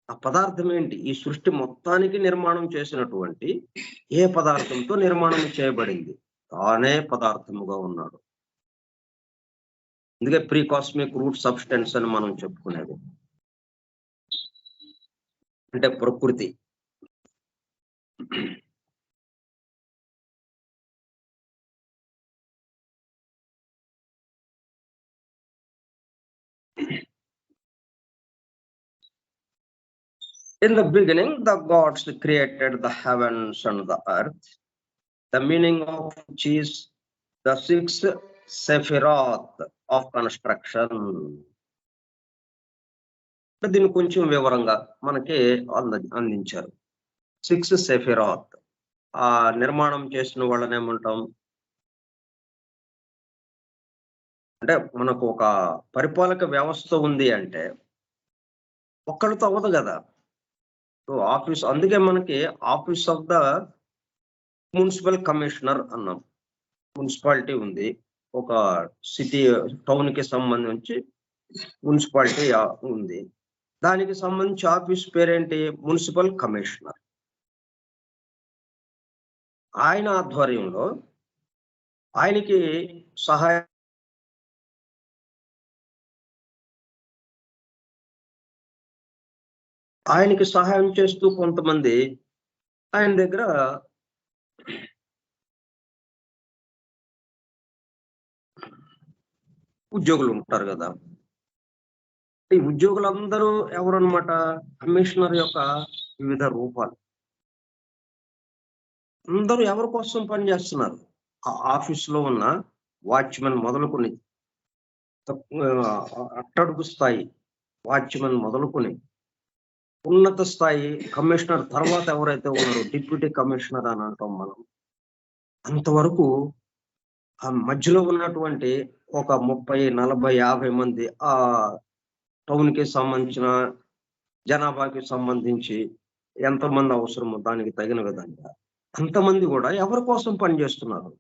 ఆ పదార్థం ఏంటి? ఈ సృష్టి మొత్తానికి నిర్మాణం చేసినటువంటి ఏ పదార్థంతో నిర్మాణం చేయబడింది? తానే పదార్థముగా ఉన్నాడు. అందుకే ప్రీ కాస్మిక్ రూట్ సబ్స్టెన్స్ అని మనం చెప్పుకునేది, అంటే ప్రకృతి. In the beginning, the gods created the heavens and the earth, the meaning of which is the 6 Sephiroth of construction. దీన్ని కొంచెం వివరంగా మనకి అందించారు. 6 సెఫిరాత్. ఆ నిర్మాణం చేసిన వాళ్ళని ఏమంటాం అంటే, మనకు ఒక పరిపాలక వ్యవస్థ ఉంది అంటే ఒక్కళ్ళతో అవ్వదు కదా. ఆఫీస్, అందుకే మనకి office of the municipal commissioner అన్నాం. మున్సిపాలిటీ ఉంది, ఒక సిటీ టౌన్ కి సంబంధించి మున్సిపాలిటీ ఉంది, దానికి సంబంధించి ఆఫీస్ పేరేంటి, మున్సిపల్ కమిషనర్. ఆయన ఆధ్వర్యంలో ఆయనకి సహాయం చేస్తూ కొంతమంది ఆయన దగ్గర ఉద్యోగులు ఉంటారు కదా. ఈ ఉద్యోగులందరూ ఎవరన్నమాట, కమిషనర్ యొక్క వివిధ రూపాలు. అందరూ ఎవరి కోసం పనిచేస్తున్నారు, ఆ ఆఫీసులో ఉన్న వాచ్మెన్ మొదలుకొని, అట్టడుగు స్థాయి వాచ్మెన్ మొదలుకొని ఉన్నత స్థాయి కమిషనర్ తర్వాత ఎవరైతే ఉన్నారో డిప్యూటీ కమిషనర్ అని అంటాం మనం, అంతవరకు ఆ మధ్యలో ఉన్నటువంటి ఒక 30, 40, 50 మంది ఆ టౌన్ కి సంబంధించిన జనాభాకి సంబంధించి ఎంతమంది అవసరమో దానికి తగిన విధంగా అంతమంది కూడా ఎవరి కోసం పనిచేస్తున్నారు,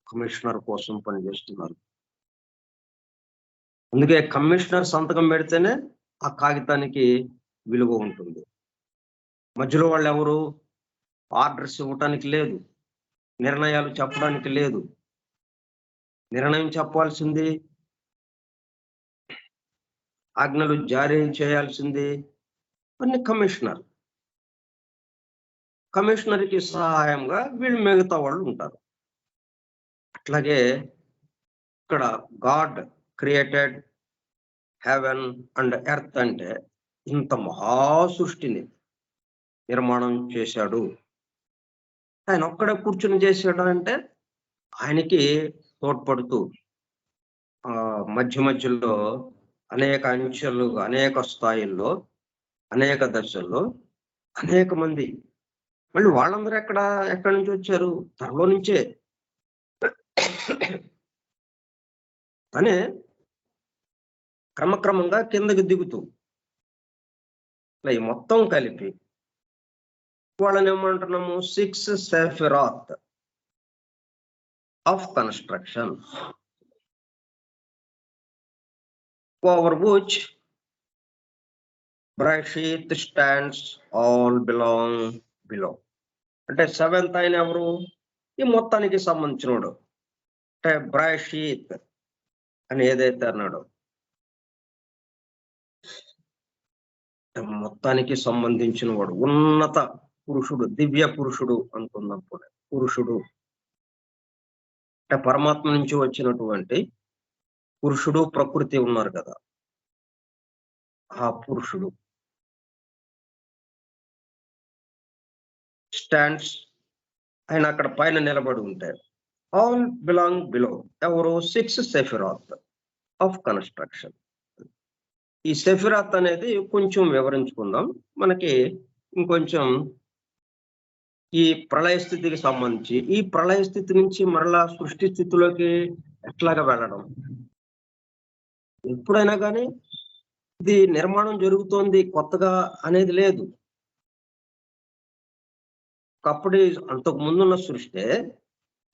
కమిషనర్ కోసం పనిచేస్తున్నారు. అందుకే కమిషనర్ సంతకం పెడితేనే ఆ కాగితానికి విలువ ఉంటుంది. మధ్యలో వాళ్ళు ఎవరు, ఆర్డర్స్ ఇవ్వటానికి లేదు, నిర్ణయాలు చెప్పడానికి లేదు. నిర్ణయం చెప్పాల్సింది, ఆజ్ఞలు జారీ చేయాల్సింది అన్ని కమిషనర్. కమిషనర్కి సహాయంగా వీళ్ళు మిగతా వాళ్ళు ఉంటారు. అట్లాగే ఇక్కడ God created heaven and earth అంటే ఇంత మహా సృష్టిని నిర్మాణం చేశాడు. ఆయన ఒక్కడే కూర్చుని చేశాడు అంటే ఆయనకి తోడ్పడుతూ మధ్య మధ్యలో అనేక అంచెలు, అనేక స్థాయిల్లో, అనేక దశల్లో అనేక మంది, మళ్ళీ వాళ్ళందరూ ఎక్కడి నుంచి వచ్చారు, తనలో నుంచే. తనే క్రమక్రమంగా కిందకి దిగుతూ మొత్తం కలిపి వాళ్ళని ఏమంటున్నాము, 6 sephiroth of construction, over which Bereshith stands all belong below. అంటే 7th ఆయన ఎవరు, ఈ మొత్తానికి సంబంధించినోడు. అంటే బ్రైషీత్ అని ఏదైతే అన్నాడో మొత్తానికి సంబంధించిన వాడు, ఉన్నత పురుషుడు, దివ్య పురుషుడు అనుకుందాం. పురుషుడు అంటే పరమాత్మ నుంచి వచ్చినటువంటి పురుషుడు, ప్రకృతి ఉన్నారు కదా, ఆ పురుషుడు. స్టాండ్స్, ఆయన అక్కడ పైన నిలబడి ఉంటారు. ఆల్ బిలాంగ్ బిలో, ఎవరు, 6 సెఫిరాత్ ఆఫ్ కన్స్ట్రక్షన్. ఈ సెఫిరాత్ అనేది కొంచెం వివరించుకుందాం. మనకి ఇంకొంచెం ఈ ప్రళయ స్థితికి సంబంధించి, ఈ ప్రళయ స్థితి నుంచి మరలా సృష్టి స్థితిలోకి ఎట్లాగా వెళ్ళడం, ఎప్పుడైనా కానీ ఇది నిర్మాణం జరుగుతోంది కొత్తగా అనేది లేదు. ఒకప్పుడు అంతకు ముందున్న సృష్టి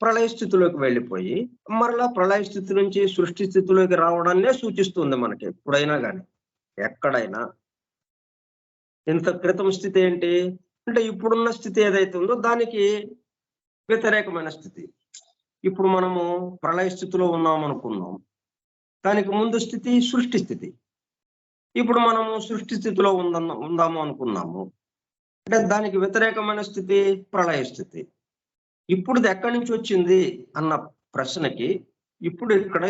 ప్రళయ స్థితిలోకి వెళ్ళిపోయి మరలా ప్రళయ స్థితి నుంచి సృష్టి స్థితిలోకి రావడాన్నే సూచిస్తుంది మనకి. ఎప్పుడైనా కానీ ఎక్కడైనా ఇంత క్రితం స్థితి ఏంటి అంటే, ఇప్పుడున్న స్థితి ఏదైతే ఉందో దానికి వ్యతిరేకమైన స్థితి. ఇప్పుడు మనము ప్రళయ స్థితిలో ఉన్నాం అనుకున్నాం, దానికి ముందు స్థితి సృష్టి స్థితి. ఇప్పుడు మనము సృష్టి స్థితిలో ఉందాము అనుకున్నాము అంటే దానికి వ్యతిరేకమైన స్థితి ప్రళయ స్థితి. ఇప్పుడు ఎక్కడి నుంచి వచ్చింది అన్న ప్రశ్నకి ఇప్పుడు ఇక్కడ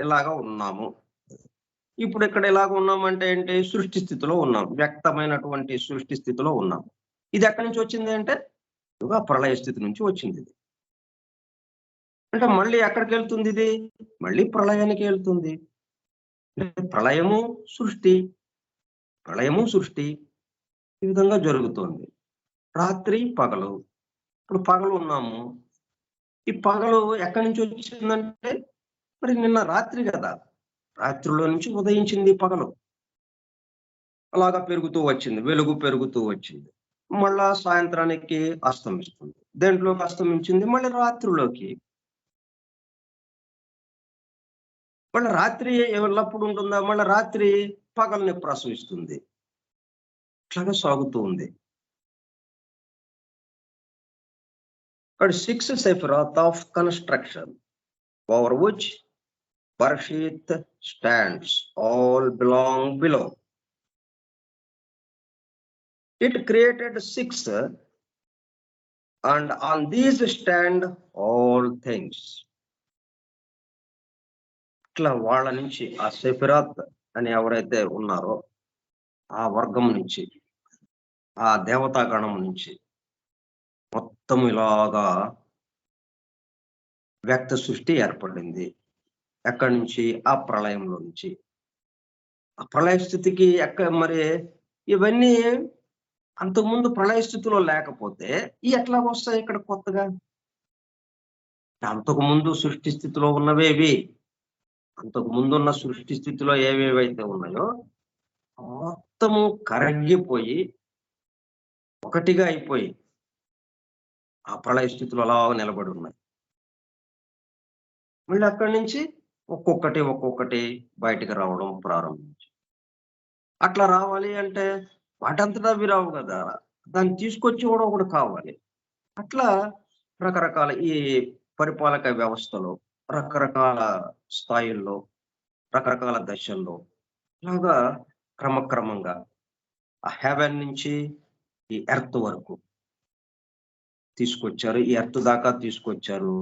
ఇలాగా ఉన్నాము. ఇప్పుడు ఇక్కడ ఎలాగ ఉన్నామంటే ఏంటి, సృష్టి స్థితిలో ఉన్నాం, వ్యక్తమైనటువంటి సృష్టి స్థితిలో ఉన్నాం. ఇది ఎక్కడి నుంచి వచ్చింది అంటే ప్రళయ స్థితి నుంచి వచ్చింది ఇది. అంటే మళ్ళీ ఎక్కడికి వెళ్తుంది ఇది, మళ్ళీ ప్రళయానికి వెళ్తుంది. ప్రళయము సృష్టి, ప్రళయము సృష్టి ఈ విధంగా జరుగుతోంది. రాత్రి పగలు, ఇప్పుడు పగలు ఉన్నాము. ఈ పగలు ఎక్కడి నుంచి వచ్చిందంటే మరి నిన్న రాత్రి కదా, రాత్రిలో నుంచి ఉదయించింది పగలు, అలాగా పెరుగుతూ వచ్చింది, వెలుగు పెరుగుతూ వచ్చింది. మళ్ళా సాయంత్రానికి అస్తమిస్తుంది. దేంట్లోకి అస్తమించింది, మళ్ళీ రాత్రిలోకి. మళ్ళీ రాత్రి ఎల్లప్పుడు ఉంటుందా, మళ్ళీ రాత్రి పగల్ని ప్రసవిస్తుంది. ఇట్లాగా సాగుతూ ఉంది. 6 Sephiroth of construction, over which Parashit stands, all belong below. It created 6, and on these stand all things. ఇట్లా వాళ్ళ నుంచి ఆ సెఫిరాత్ అని ఎవరైతే ఉన్నారో ఆ వర్గం నుంచి, ఆ దేవతాగణం నుంచి మొత్తం ఇలాగా వ్యక్త సృష్టి ఏర్పడింది. ఎక్కడి నుంచి, ఆ ప్రళయంలో నుంచి. ఆ ప్రళయ స్థితికి మరి ఇవన్నీ అంతకుముందు ప్రళయ స్థితిలో లేకపోతే ఎట్లా వస్తాయి ఇక్కడ కొత్తగా? అంతకుముందు సృష్టి స్థితిలో ఉన్నవేవి, అంతకు ముందున్న సృష్టి స్థితిలో ఏవేవైతే ఉన్నాయో మొత్తము కరగిపోయి ఒకటిగా అయిపోయి ఆ ప్రళయ స్థితిలో అలా నిలబడి ఉన్నాయి. మళ్ళీ అక్కడి నుంచి ఒక్కొక్కటి బయటకు రావడం ప్రారంభించి, అట్లా రావాలి అంటే వాటంతటా అవి రావు కదా, దాన్ని తీసుకొచ్చి కూడా ఒకటి కావాలి. అట్లా రకరకాల ఈ పరిపాలక వ్యవస్థలో రకరకాల స్థాయిల్లో, రకరకాల దశల్లో ఇలాగా క్రమక్రమంగా ఆ హెవెన్ నుంచి ఈ ఎర్త్ వరకు తీసుకొచ్చారు. ఈ ఎర్త్ దాకా తీసుకొచ్చారు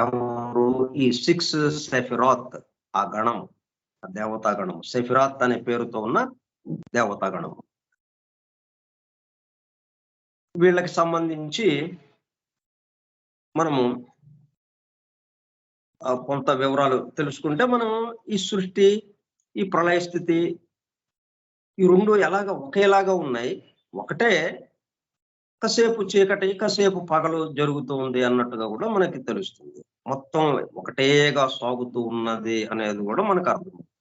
ఎవరు? ఈ 6 సెఫిరాత్, ఆ గణం, ఆ దేవతా గణం, సెఫిరాత్ అనే పేరుతో ఉన్న దేవతా గణం. వీళ్ళకి సంబంధించి మనము కొంత వివరాలు తెలుసుకుంటే మనం ఈ సృష్టి, ఈ ప్రళయ స్థితి, ఈ రెండు ఒకేలాగా ఉన్నాయి. ఒకటే, కాసేపు చీకటి కాసేపు పగలు జరుగుతూ ఉంది అన్నట్టుగా కూడా మనకి తెలుస్తుంది. మొత్తం ఒకటేగా సాగుతూ ఉన్నది అనేది కూడా మనకు అర్థమవుతుంది.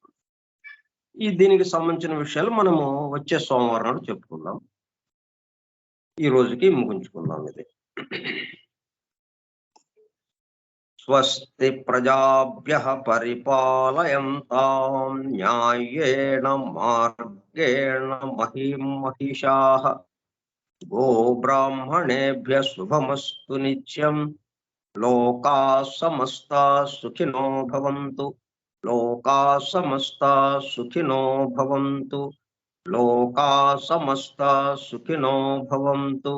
దీనికి సంబంధించిన విషయాలు మనము వచ్చే సోమవారం నాడు చెప్పుకుందాం. ఈ రోజుకి ముగించుకుందాం ఇది. స్వస్తి ప్రజాభ్యః పరిపాలయంతాం న్యాయేన మార్గేణ మహిం మహిషాః. గో బ్రాహ్మణేభ్యః శుభమస్తు నిత్యం. లోకాః సమస్తాః సుఖినో భవంతు. లోకాః సమస్తాః సుఖినో భవంతు. లోకాః సమస్తాః సుఖినో భవంతు.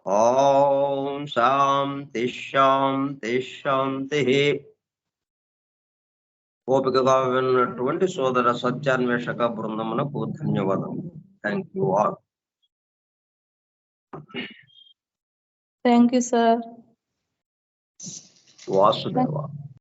ఓం శాంతి శాంతి శాంతి. ఓపికగా విన్నటువంటి సోదర సత్యాన్వేషక బృందమునకు ధన్యవాదం. Thank you all. Thank you sir. Vasudeva.